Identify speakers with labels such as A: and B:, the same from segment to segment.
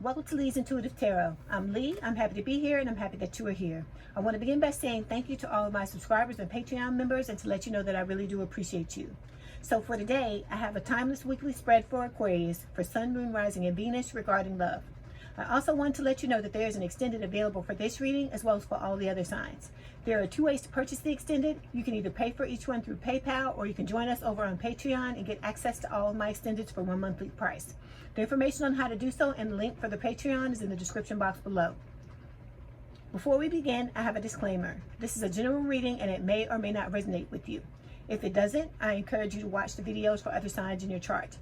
A: Welcome to Leigh's Intuitive Tarot. I'm Leigh. I'm happy to be here and I'm happy that you are here. I want to begin by saying thank you to all of my subscribers and Patreon members and to let you know that I really do appreciate you. So for today, I have a timeless weekly spread for Aquarius for Sun, Moon, Rising, and Venus regarding love. I also want to let you know that there is an extended available for this reading as well as for all the other signs. There are two ways to purchase the extended. You can either pay for each one through PayPal or you can join us over on Patreon and get access to all of my extendeds for one monthly price. The information on how to do so and the link for the Patreon is in the description box below. Before we begin, I have a disclaimer. This is a general reading and it may or may not resonate with you. If it doesn't, I encourage you to watch the videos for other signs in your chart.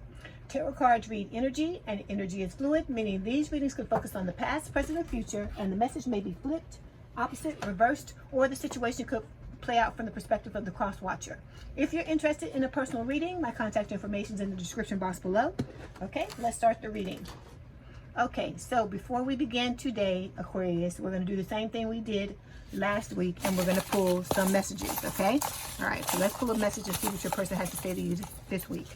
A: Tarot cards read energy, and energy is fluid, meaning these readings can focus on the past, present, or future, and the message may be flipped, opposite, reversed, or the situation could play out from the perspective of the cross-watcher. If you're interested in a personal reading, my contact information is in the description box below. Okay, let's start the reading. Okay, so before we begin today, Aquarius, we're going to do the same thing we did last week, and we're going to pull some messages, okay? All right, so let's pull a message and see what your person has to say to you this week.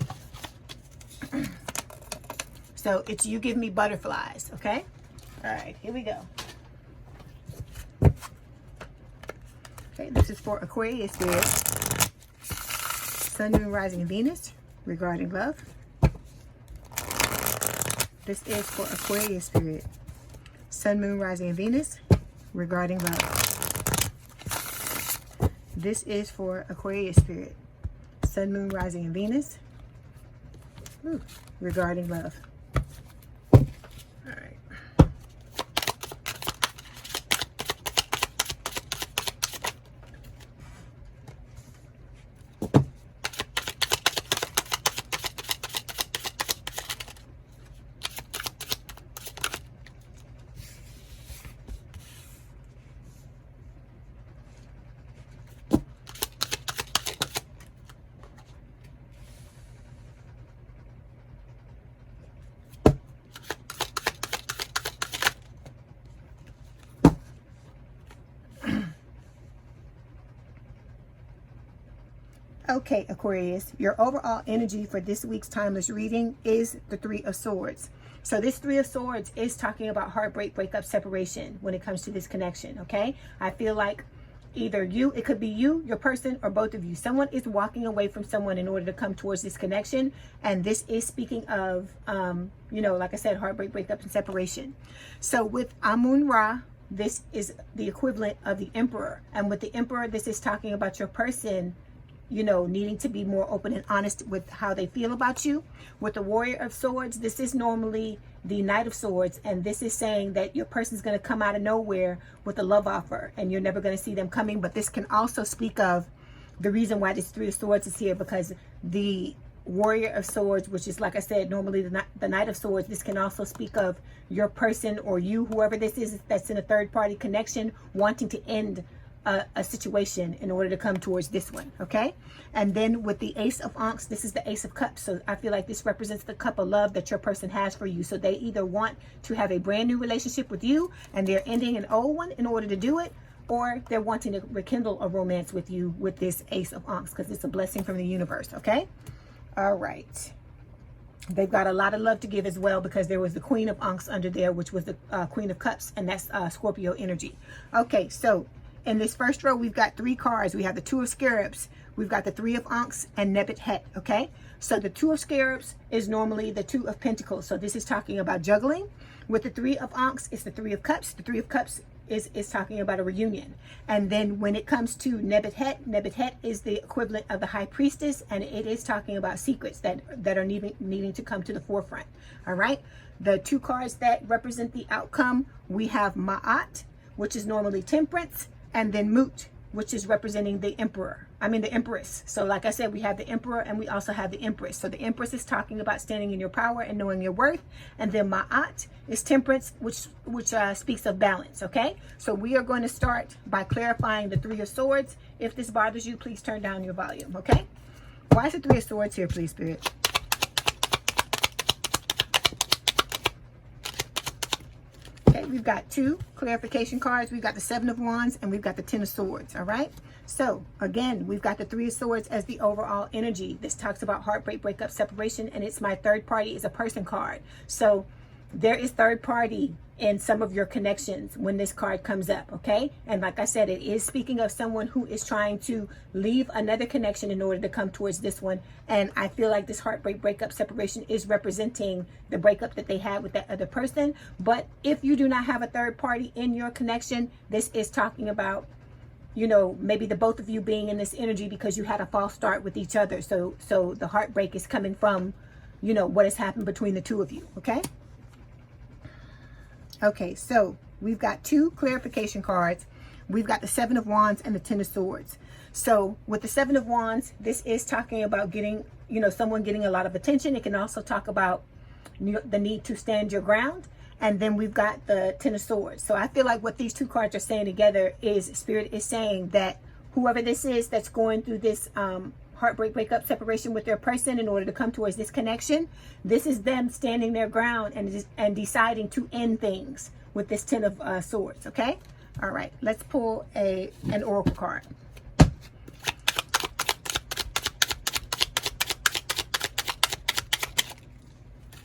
A: So it's you give me butterflies, okay? All right, here we go. Okay, this is for Aquarius spirit. Sun, Moon, Rising, and Venus regarding love. This is for Aquarius spirit. Sun, Moon, Rising, and Venus regarding love. This is for Aquarius spirit. Sun, Moon, Rising, and Venus regarding love. All right. Okay, Aquarius, your overall energy for this week's timeless reading is the Three of Swords. So this Three of Swords is talking about heartbreak, breakup, separation when it comes to this connection, okay? I feel like either you, it could be you, your person, or both of you. Someone is walking away from someone in order to come towards this connection. And this is speaking of, you know, like I said, heartbreak, breakup, and separation. So with Amun-Ra, this is the equivalent of the Emperor. And with the Emperor, this is talking about your person, you know, needing to be more open and honest with how they feel about you. With the Warrior of Swords, this is normally the Knight of Swords, and this is saying that your person's going to come out of nowhere with a love offer and you're never going to see them coming. But this can also speak of the reason why this Three of Swords is here, because the Warrior of Swords, which is, like I said, normally the Knight of Swords, this can also speak of your person or you, whoever this is that's in a third-party connection, wanting to end a situation in order to come towards this one, okay? And then with the Ace of Ankhs, this is the Ace of Cups. So I feel like this represents the cup of love that your person has for you. So they either want to have a brand new relationship with you and they're ending an old one in order to do it, or they're wanting to rekindle a romance with you with this Ace of Ankhs, because it's a blessing from the universe, okay? All right. They've got a lot of love to give as well, because there was the Queen of Ankhs under there, which was the Queen of Cups, and that's Scorpio energy. Okay, so in this first row, we've got three cards. We have the Two of Scarabs, we've got the Three of Ankhs, and Nebet Het, okay? So the Two of Scarabs is normally the Two of Pentacles. So this is talking about juggling. With the Three of Ankhs, it's the Three of Cups. The Three of Cups is talking about a reunion. And then when it comes to Nebet Het is the equivalent of the High Priestess, and it is talking about secrets that are needing to come to the forefront, all right? The two cards that represent the outcome, we have Ma'at, which is normally Temperance, and then Mut, which is representing the the Empress. So like I said, we have the Emperor and we also have the Empress. So the Empress is talking about standing in your power and knowing your worth. And then Ma'at is Temperance, which speaks of balance, okay? So we are going to start by clarifying the Three of Swords. If this bothers you, please turn down your volume, okay? Why is the Three of Swords here, please, Spirit? Okay, we've got two clarification cards. We've got the Seven of Wands and we've got the Ten of Swords, all right? So again, we've got the Three of Swords as the overall energy. This talks about heartbreak, breakup, separation, and it's my third party is a person card. So there is third party in some of your connections when this card comes up, okay? And like I said, it is speaking of someone who is trying to leave another connection in order to come towards this one. And I feel like this heartbreak, breakup, separation is representing the breakup that they had with that other person. But if you do not have a third party in your connection, this is talking about, you know, maybe the both of you being in this energy because you had a false start with each other. So the heartbreak is coming from, you know, what has happened between the two of you, okay? Okay, so we've got two clarification cards. We've got the Seven of Wands and the Ten of Swords. So with the Seven of Wands, this is talking about getting, you know, someone getting a lot of attention. It can also talk about, you know, the need to stand your ground. And then we've got the Ten of Swords. So I feel like what these two cards are saying together is Spirit is saying that whoever this is that's going through this heartbreak, breakup, separation with their person in order to come towards this connection, this is them standing their ground and deciding to end things with this Ten of Swords, okay? All right, let's pull an oracle card.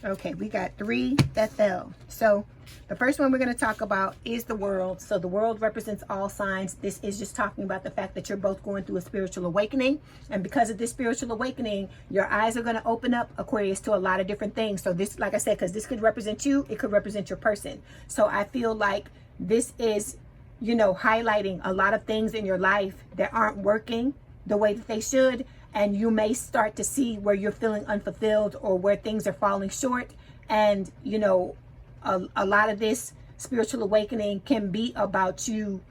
A: Okay, we got three that fell. So the first one we're going to talk about is the world. So the world represents all signs. This is just talking about the fact that you're both going through a spiritual awakening. And because of this spiritual awakening, your eyes are going to open up, Aquarius, to a lot of different things. So this, like I said, because this could represent you, it could represent your person. So I feel like this is, you know, highlighting a lot of things in your life that aren't working the way that they should. And you may start to see where you're feeling unfulfilled or where things are falling short. And, you know, a lot of this spiritual awakening can be about you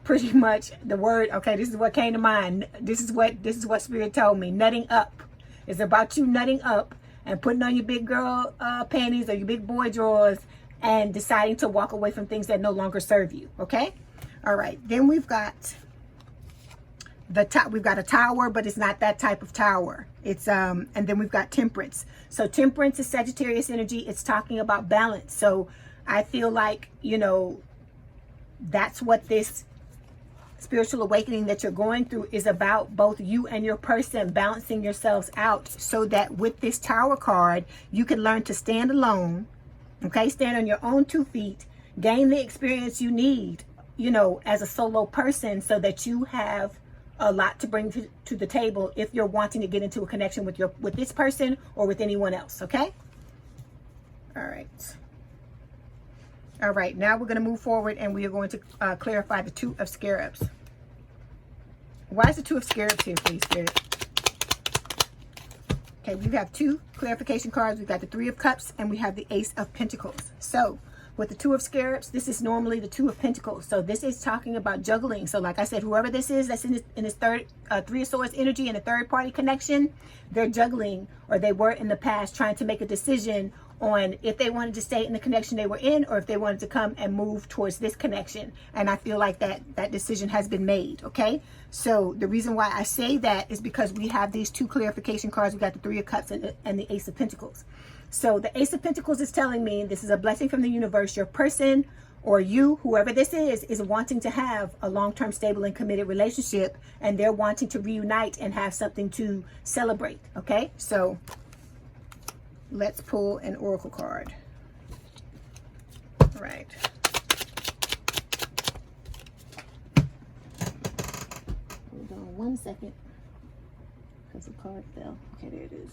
A: pretty much, the word, okay, this is what came to mind. This is what Spirit told me. Nutting up. It's about you nutting up and putting on your big girl panties or your big boy drawers and deciding to walk away from things that no longer serve you. Okay. All right. Then we've got we've got a tower, but it's not that type of tower. It's and then we've got Temperance. So Temperance is Sagittarius energy. It's talking about balance. So I feel like, you know, that's what this spiritual awakening that you're going through is about, both you and your person balancing yourselves out so that with this Tower card, you can learn to stand alone, okay, stand on your own 2 feet, gain the experience you need, you know, as a solo person so that you have a lot to bring to the table if you're wanting to get into a connection with this person or with anyone else, okay? All right, now we're going to move forward and we are going to clarify the Two of Scarabs. Why is the Two of Scarabs here, please, Spirit? Okay, we have two clarification cards. We've got the Three of Cups and we have the Ace of Pentacles. So with the Two of Scarabs, this is normally the Two of Pentacles. So this is talking about juggling. So like I said, whoever this is that's in this third Three of Swords energy and a third party connection, they're juggling, or they were in the past trying to make a decision on if they wanted to stay in the connection they were in or if they wanted to come and move towards this connection. And I feel like that decision has been made, okay? So the reason why I say that is because we have these two clarification cards. We got the Three of Cups and the Ace of Pentacles. So the Ace of Pentacles is telling me this is a blessing from the universe. Your person or you, whoever this is wanting to have a long-term, stable, and committed relationship, and they're wanting to reunite and have something to celebrate, okay? So let's pull an oracle card. All right. Hold on 1 second because the card fell. Okay, there it is.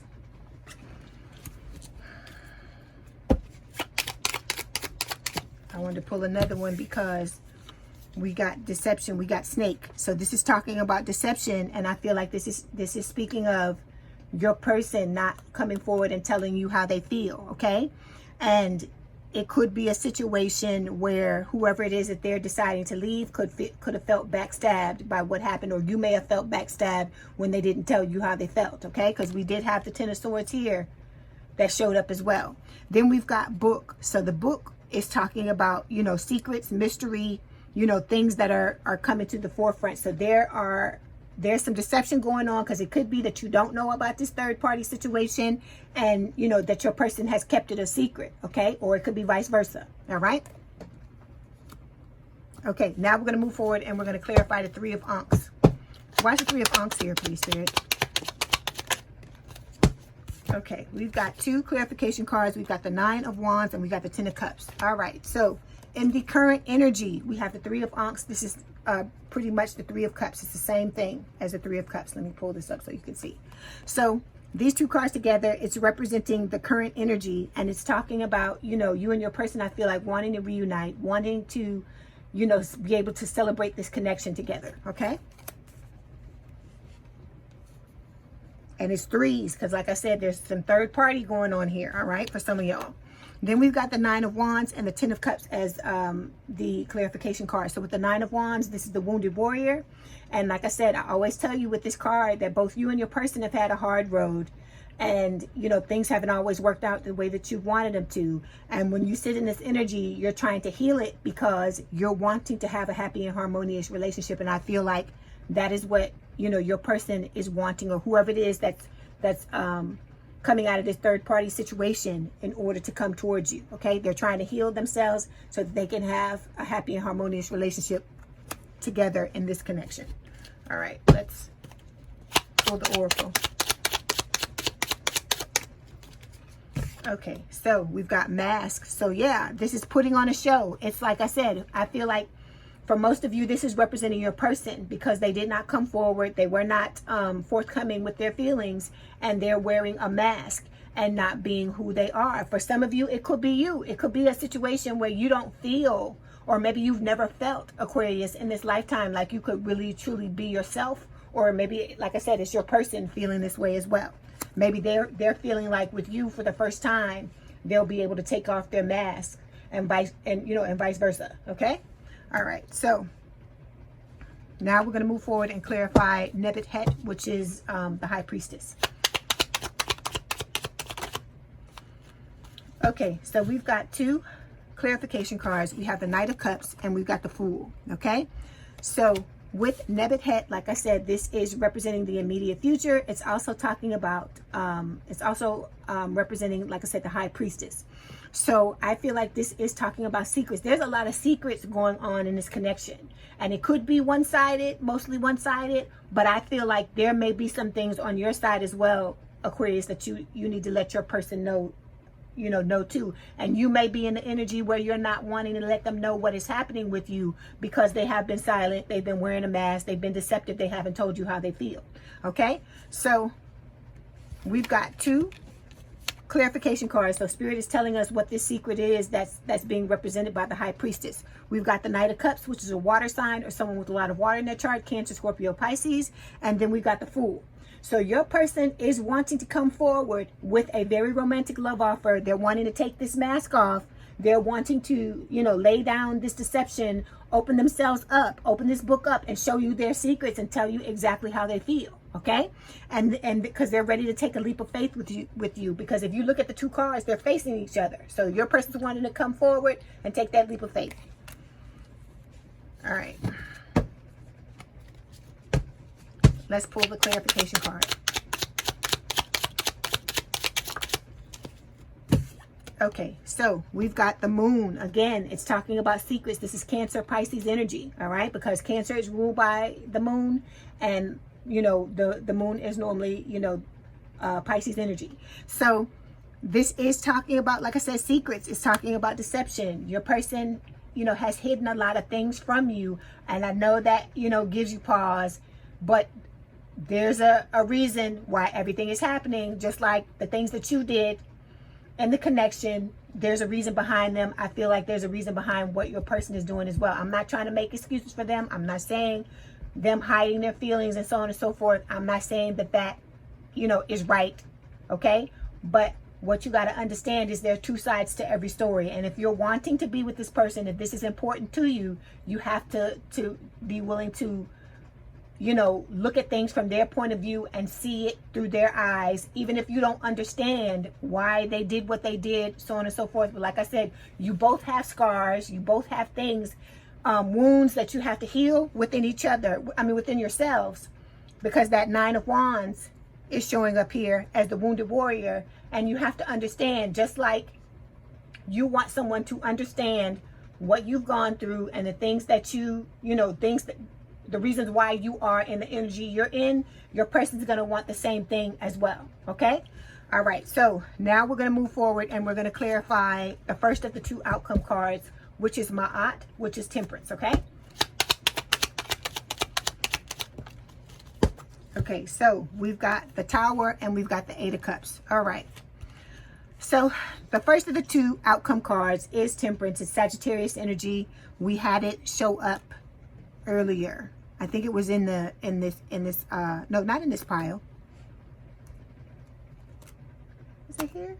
A: I wanted to pull another one because we got deception, we got snake. So this is talking about deception, and I feel like this is speaking of your person not coming forward and telling you how they feel, okay? And it could be a situation where whoever it is that they're deciding to leave could have felt backstabbed by what happened, or you may have felt backstabbed when they didn't tell you how they felt, okay? Because we did have the Ten of Swords here that showed up as well. Then we've got Book. So the Book is talking about, you know, secrets, mystery, you know, things that are coming to the forefront. So there's some deception going on because it could be that you don't know about this third party situation and, you know, that your person has kept it a secret, okay? Or it could be vice versa, all right? Okay, now we're going to move forward and we're going to clarify the Three of Ankhs. Why is the Three of Ankhs here, please, Spirit? Okay, we've got 2 clarification cards. We've got the 9 of Wands and we got the 10 of Cups. All right, so in the current energy, we have the 3 of Ankhs. This is pretty much the 3 of Cups. It's the same thing as the 3 of Cups. Let me pull this up so you can see. So these 2 cards together, it's representing the current energy, and it's talking about, you know, you and your person, I feel like, wanting to reunite, wanting to, you know, be able to celebrate this connection together, okay? And it's 3s, because like I said, there's some third party going on here, all right, for some of y'all. Then we've got the 9 of Wands and the 10 of Cups as the clarification card. So with the 9 of Wands, this is the wounded warrior. And like I said, I always tell you with this card that both you and your person have had a hard road. And, you know, things haven't always worked out the way that you wanted them to. And when you sit in this energy, you're trying to heal it because you're wanting to have a happy and harmonious relationship. And I feel like that is what, you know, your person is wanting, or whoever it is that's coming out of this third party situation in order to come towards you. Okay, they're trying to heal themselves so that they can have a happy and harmonious relationship together in this connection. All right, let's pull the oracle. Okay, so we've got masks. So yeah, this is putting on a show. It's like I said, I feel like for most of you, this is representing your person because they did not come forward. They were not forthcoming with their feelings, and they're wearing a mask and not being who they are. For some of you, it could be you. It could be a situation where you don't feel, or maybe you've never felt, Aquarius, in this lifetime, like you could really truly be yourself. Or maybe, like I said, it's your person feeling this way as well. Maybe they're feeling like with you for the first time, they'll be able to take off their mask, and vice versa. Okay. All right, so now we're going to move forward and clarify Nebet Het, which is the High Priestess. Okay, so we've got 2 clarification cards. We have the Knight of Cups and we've got the Fool, okay? So with Nebet Het, like I said, this is representing the immediate future. It's also talking about, representing, like I said, the High Priestess. So I feel like this is talking about secrets. There's a lot of secrets going on in this connection. And it could be one-sided, mostly one-sided. But I feel like there may be some things on your side as well, Aquarius, that you need to let your person know, know too. And you may be in the energy where you're not wanting to let them know what is happening with you because they have been silent. They've been wearing a mask. They've been deceptive. They haven't told you how they feel. Okay? So we've got 2 clarification cards. So Spirit is telling us what this secret is that's being represented by the High Priestess. We've got the Knight of Cups, which is a water sign or someone with a lot of water in their chart, Cancer, Scorpio, Pisces. And then we've got the Fool. So your person is wanting to come forward with a very romantic love offer. They're wanting to take this mask off. They're wanting to, lay down this deception, open themselves up, open this book up and show you their secrets and tell you exactly how they feel. Okay, and because they're ready to take a leap of faith with you, because if you look at the 2 cards, they're facing each other. So your person's wanting to come forward and take that leap of faith. All right, let's pull the clarification card. Okay, so we've got the Moon. Again, it's talking about secrets. This is Cancer, Pisces energy, all right? Because Cancer is ruled by the Moon, and the Moon is normally, Pisces energy. So this is talking about, like I said, secrets. It's talking about deception. Your person, has hidden a lot of things from you. And I know that, gives you pause. But there's a reason why everything is happening. Just like the things that you did and the connection, there's a reason behind them. I feel like there's a reason behind what your person is doing as well. I'm not trying to make excuses for them. I'm not saying them hiding their feelings and so on and so forth. I'm not saying that is right, okay? But what you got to understand is there are 2 sides to every story. And if you're wanting to be with this person, if this is important to you, you have to be willing to, look at things from their point of view and see it through their eyes, even if you don't understand why they did what they did, so on and so forth. But like I said, you both have scars. You both have things, wounds that you have to heal within each other. Within yourselves, because that 9 of Wands is showing up here as the wounded warrior. And you have to understand, just like you want someone to understand what you've gone through and the things that the reasons why you are in the energy you're in, your person's going to want the same thing as well. Okay. All right, so now we're going to move forward and we're going to clarify the first of the two outcome cards, which is Ma'at, which is Temperance, okay? Okay, so we've got the Tower and we've got the Eight of Cups. All right. So the first of the two outcome cards is Temperance. It's Sagittarius energy. We had it show up earlier. I think it was in this no, not in this pile. Is it here?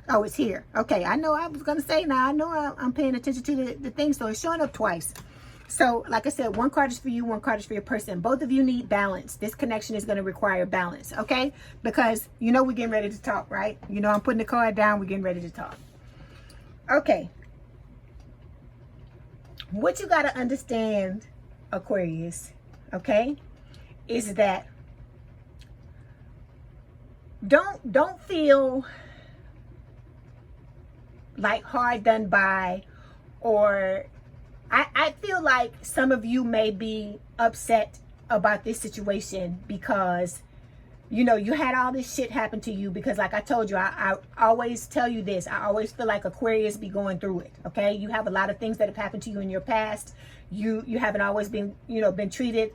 A: Oh, it's here. Okay, I know I was going to say now. I know I'm paying attention to the thing, so it's showing up twice. So, like I said, one card is for you, one card is for your person. Both of you need balance. This connection is going to require balance, okay? Because, you know, we're getting ready to talk, right? You know, I'm putting the card down. We're getting ready to talk. Okay. What you got to understand, Aquarius, okay, is that don't feel like hard done by, or I feel like some of you may be upset about this situation because, you know, you had all this shit happen to you because, like I told you, I always tell you this. I always feel like Aquarius be going through it, okay? You have a lot of things that have happened to you in your past. You haven't always been, you know, been treated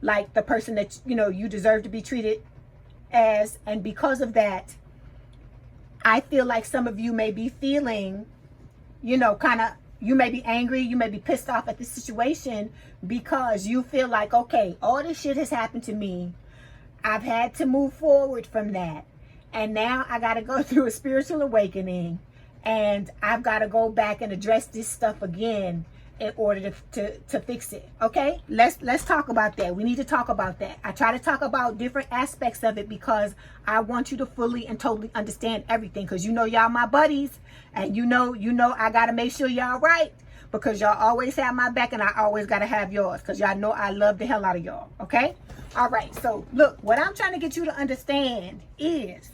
A: like the person that, you know, you deserve to be treated as. And because of that, I feel like some of you may be feeling, you know, kind of, you may be angry, you may be pissed off at the situation because you feel like, okay, all this shit has happened to me. I've had to move forward from that. And now I got to go through a spiritual awakening and I've got to go back and address this stuff again in order to fix it. Okay, let's talk about that. We need to talk about that. I try to talk about different aspects of it because I want you to fully and totally understand everything, because you know y'all my buddies, and you know I got to make sure y'all right, because y'all always have my back and I always got to have yours, because y'all know I love the hell out of y'all. Okay, all right, so look, what I'm trying to get you to understand is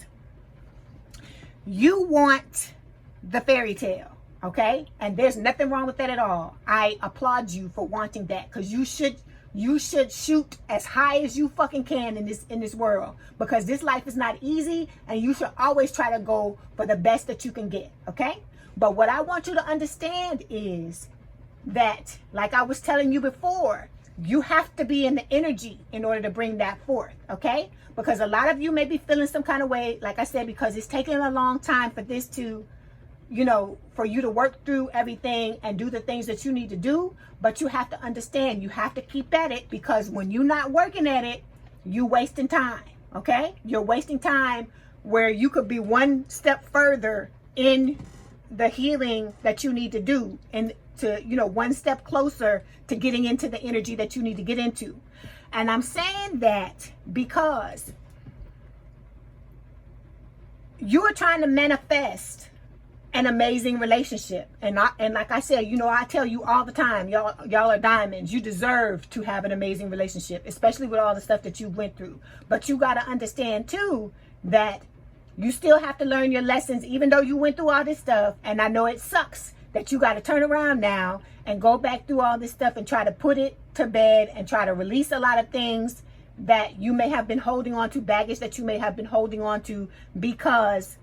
A: you want the fairy tale. Okay, and there's nothing wrong with that at all. I applaud you for wanting that, because you should shoot as high as you fucking can in this world, because this life is not easy, and you should always try to go for the best that you can get. Okay, but what I want you to understand is that, like I was telling you before, you have to be in the energy in order to bring that forth. Okay, because a lot of you may be feeling some kind of way, like I said, because it's taking a long time for this to, you know, for you to work through everything and do the things that you need to do. But you have to understand, you have to keep at it, because when you're not working at it, you're wasting time. Okay, you're wasting time where you could be one step further in the healing that you need to do, and to, you know, one step closer to getting into the energy that you need to get into. And I'm saying that because you are trying to manifest an amazing relationship, and like I said, you know, I tell you all the time, y'all are diamonds. You deserve to have an amazing relationship, especially with all the stuff that you went through. But you got to understand too that you still have to learn your lessons, even though you went through all this stuff. And I know it sucks that you got to turn around now and go back through all this stuff and try to put it to bed and try to release a lot of things that you may have been holding on to, baggage that you may have been holding on to because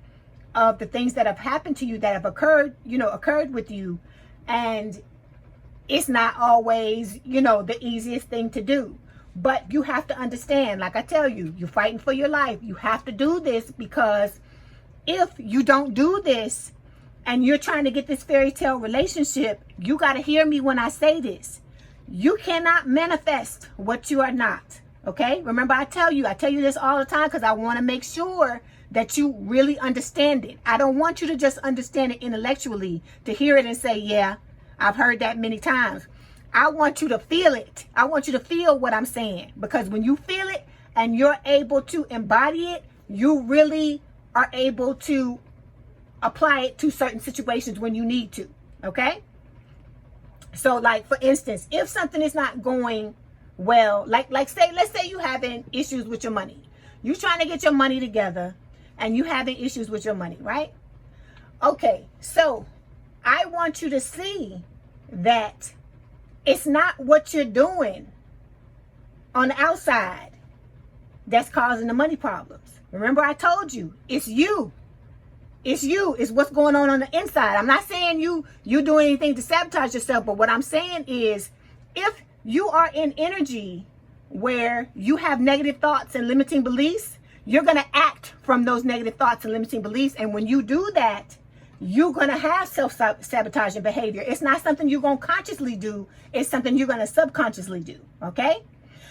A: of the things that have happened to you, that have occurred with you. And it's not always, you know, the easiest thing to do. But you have to understand, like I tell you, you're fighting for your life. You have to do this, because if you don't do this and you're trying to get this fairy tale relationship, you got to hear me when I say this. You cannot manifest what you are not. Okay? Remember, I tell you this all the time, because I want to make sure that you really understand it. I don't want you to just understand it intellectually, to hear it and say, yeah, I've heard that many times. I want you to feel it. I want you to feel what I'm saying, because when you feel it and you're able to embody it, you really are able to apply it to certain situations when you need to. Okay? So, like, for instance, if something is not going well, like let's say you having issues with your money. You're trying to get your money together and you having issues with your money, right? Okay, so I want you to see that it's not what you're doing on the outside that's causing the money problems. Remember, I told you, it's you. It's you. It's what's going on the inside. I'm not saying you doing anything to sabotage yourself, but what I'm saying is, if you are in energy where you have negative thoughts and limiting beliefs, you're going to act from those negative thoughts and limiting beliefs. And when you do that, you're going to have self-sabotaging behavior. It's not something you're going to consciously do. It's something you're going to subconsciously do. Okay?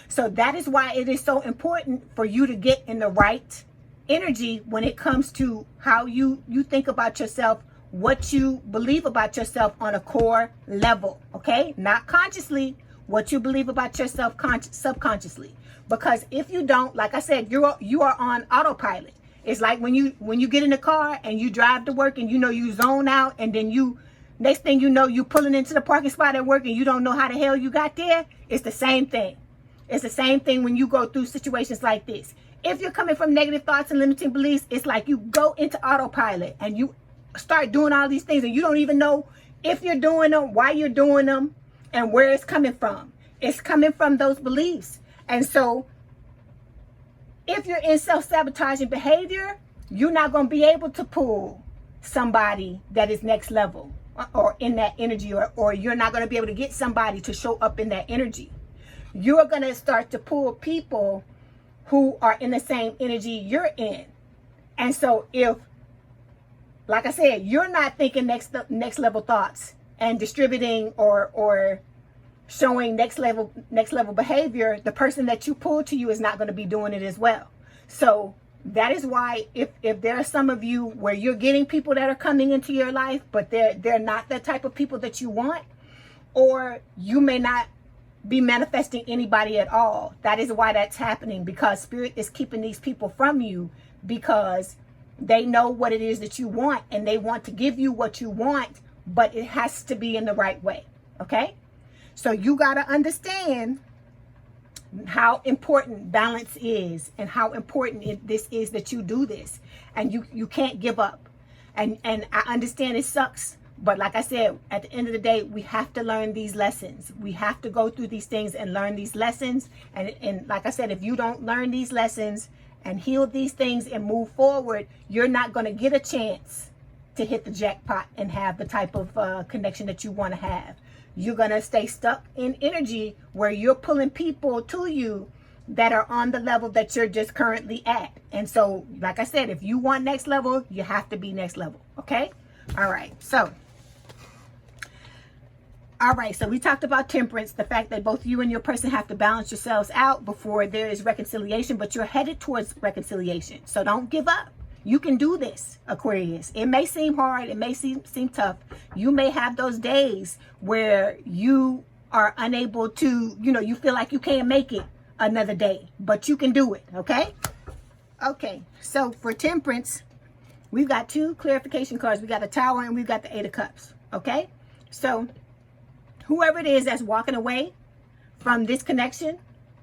A: So that is why it is so important for you to get in the right energy when it comes to how you think about yourself, what you believe about yourself on a core level. Okay? Not consciously, what you believe about yourself subconsciously. Because if you don't, like I said, you are on autopilot. It's like when you get in the car and you drive to work and you zone out, and then next thing you know, you pulling into the parking spot at work and you don't know how the hell you got there. It's the same thing. It's the same thing when you go through situations like this. If you're coming from negative thoughts and limiting beliefs, it's like you go into autopilot and you start doing all these things and you don't even know if you're doing them, why you're doing them, and where it's coming from. It's coming from those beliefs. And so if you're in self-sabotaging behavior, you're not going to be able to pull somebody that is next level or in that energy, or you're not going to be able to get somebody to show up in that energy. You're going to start to pull people who are in the same energy you're in. And so if, like I said, you're not thinking next level thoughts and distributing or showing next level behavior, the person that you pull to you is not going to be doing it as well. So that is why if there are some of you where you're getting people that are coming into your life, but they're not the type of people that you want, or you may not be manifesting anybody at all, that is why that's happening, because Spirit is keeping these people from you because they know what it is that you want and they want to give you what you want, but it has to be in the right way. Okay? So you got to understand how important balance is and how important this is that you do this, and you can't give up. And I understand it sucks, but like I said, at the end of the day, we have to learn these lessons. We have to go through these things and learn these lessons. And like I said, if you don't learn these lessons and heal these things and move forward, you're not going to get a chance to hit the jackpot and have the type of connection that you want to have. You're going to stay stuck in energy where you're pulling people to you that are on the level that you're just currently at. And so, like I said, if you want next level, you have to be next level. Okay? All right. So we talked about temperance, the fact that both you and your person have to balance yourselves out before there is reconciliation, but you're headed towards reconciliation. So don't give up. You can do this, Aquarius. It may seem hard. It may seem tough. You may have those days where you are unable to, you feel like you can't make it another day, but you can do it. Okay? Okay. So for temperance, we've got two clarification cards. We got the Tower and we've got the Eight of Cups. Okay? So whoever it is that's walking away from this connection,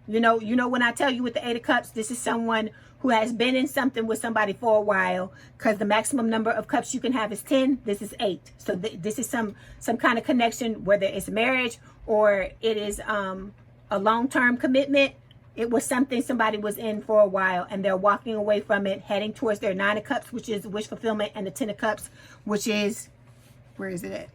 A: when I tell you with the Eight of Cups, this is someone who has been in something with somebody for a while, because the maximum number of cups you can have is 10. This is 8. So this is some kind of connection, whether it's marriage or it is a long-term commitment. It was something somebody was in for a while and they're walking away from it, heading towards their 9 of Cups, which is wish fulfillment, and the 10 of Cups, which is, where is it at?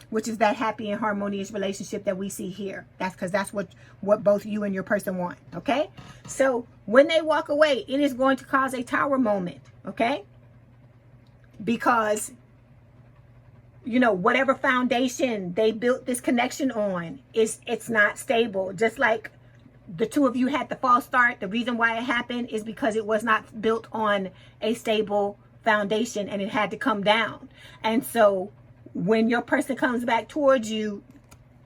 A: Which is that happy and harmonious relationship that we see here. That's because that's what both you and your person want. Okay? So when they walk away, it is going to cause a Tower moment. Okay? Because, whatever foundation they built this connection on, it's not stable. Just like the two of you had the false start. The reason why it happened is because it was not built on a stable foundation and it had to come down. And so when your person comes back towards you,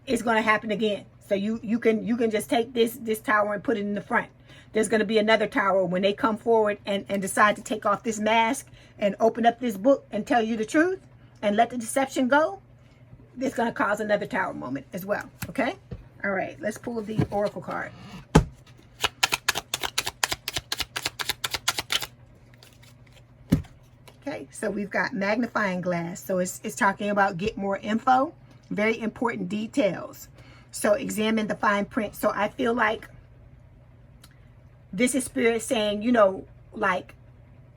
A: it's going to happen again. So you can just take this Tower and put it in the front. There's going to be another Tower when they come forward and decide to take off this mask and open up this book and tell you the truth and let the deception go. It's going to cause another Tower moment as well. Okay? All right. Let's pull the Oracle card. Okay, so we've got magnifying glass. So it's talking about get more info, very important details. So examine the fine print. So I feel like this is Spirit saying, you know, like,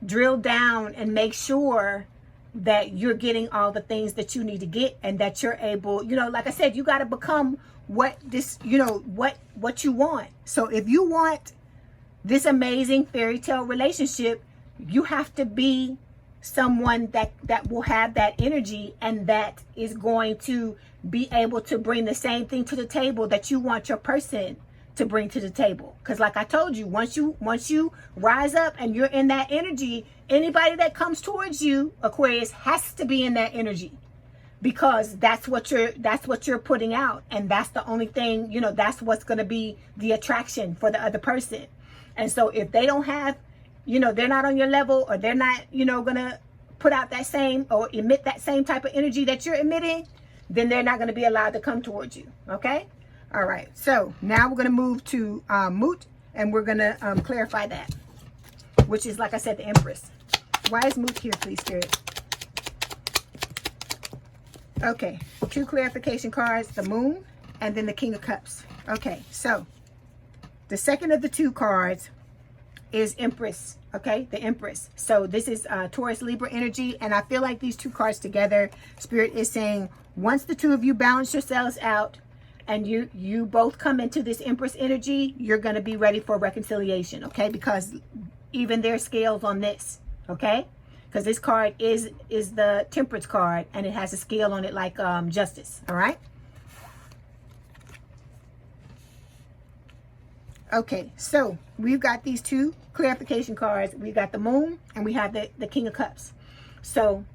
A: drill down and make sure that you're getting all the things that you need to get, and that you're able, you know, like I said, you got to become what this, you know, what you want. So if you want this amazing fairy tale relationship, you have to be someone that will have that energy, and that is going to be able to bring the same thing to the table that you want your person to bring to the table. Because like I told you, once you rise up and you're in that energy, anybody that comes towards you, Aquarius, has to be in that energy, because that's what you're putting out, and that's the only thing, you know, that's what's going to be the attraction for the other person. And so if they don't have, you know, they're not on your level, or they're not, you know, gonna put out that same or emit that same type of energy that you're emitting, then they're not going to be allowed to come towards you. Okay. All right. So now we're going to move to Moot, and we're going to clarify that, which is, like I said, the Empress. Why is Moot here, please, Spirit? Okay. 2 clarification cards, the Moon and then the King of Cups. Okay. So the second of the 2 cards is Empress. Okay, the Empress. So this is Taurus Libra energy, and I feel like these 2 cards together, Spirit is saying, once the 2 of you balance yourselves out and you both come into this Empress energy, you're going to be ready for reconciliation. Okay, because even there's scales on this. Okay, because this card is the Temperance card, and it has a scale on it like Justice. All right. Okay, so we've got these 2 clarification cards. We got the Moon, and we have the King of Cups. So,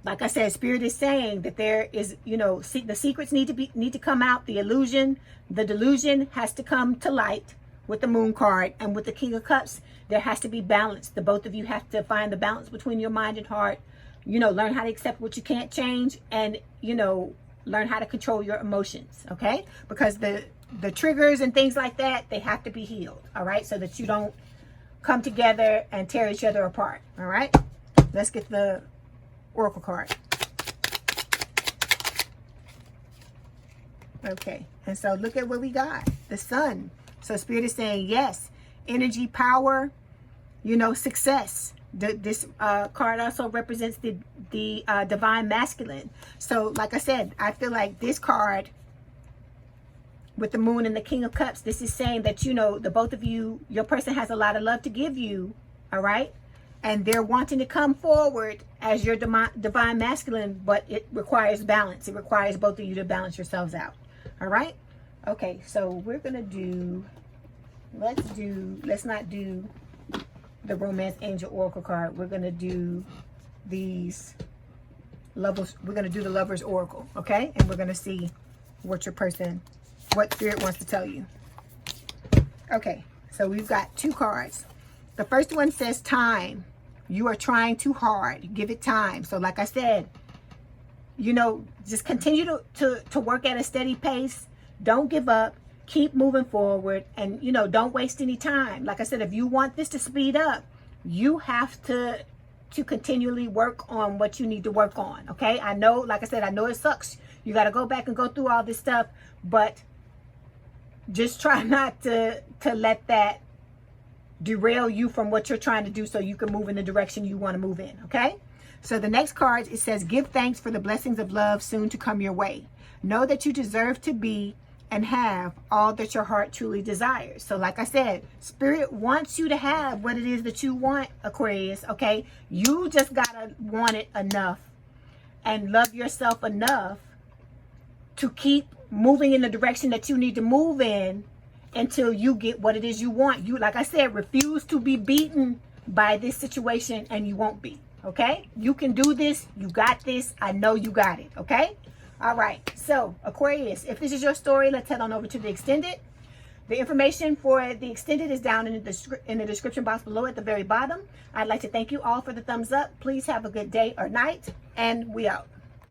A: like I said, Spirit is saying that there is, you know, the secrets need to come out. The illusion, the delusion has to come to light with the Moon card, and with the King of Cups, there has to be balance. The both of you have to find the balance between your mind and heart. You know, learn how to accept what you can't change, and, you know, learn how to control your emotions. Okay, because the triggers and things like that, they have to be healed. All right, so that you don't come together and tear each other apart. All right, let's get the Oracle card. Okay, and so look at what we got, the Sun. So Spirit is saying, yes, energy, power, you know, success. This card also represents the divine masculine. So like I said, I feel like this card with the Moon and the King of Cups, this is saying that, you know, the both of you, your person has a lot of love to give you. All right, and they're wanting to come forward as your divine masculine, but it requires balance. It requires both of you to balance yourselves out. All right. Okay, so we're gonna do, let's not do the Romance Angel Oracle card. We're gonna do these Lovers. We're gonna do the Lovers Oracle. Okay, and we're gonna see what your person, what Spirit wants to tell you. Okay, so we've got 2 cards. The first one says time. You are trying too hard. Give it time. So like I said, you know, just continue to work at a steady pace. Don't give up. Keep moving forward, and, you know, don't waste any time. Like I said, if you want this to speed up, you have to continually work on what you need to work on. Okay, I know, like I said, I know it sucks. You got to go back and go through all this stuff, but just try not to let that derail you from what you're trying to do, so you can move in the direction you want to move in. Okay, so the next card, it says, give thanks for the blessings of love soon to come your way. Know that you deserve to be and have all that your heart truly desires. So like I said, Spirit wants you to have what it is that you want, Aquarius. Okay, you just gotta want it enough and love yourself enough to keep moving in the direction that you need to move in until you get what it is you want. You, like I said, refuse to be beaten by this situation, and you won't be. Okay, you can do this. You got this. I know you got it. Okay. All right, so Aquarius, if this is your story, let's head on over to the extended. The information for the extended is down in the description box below at the very bottom. I'd like to thank you all for the thumbs up. Please have a good day or night, and we out.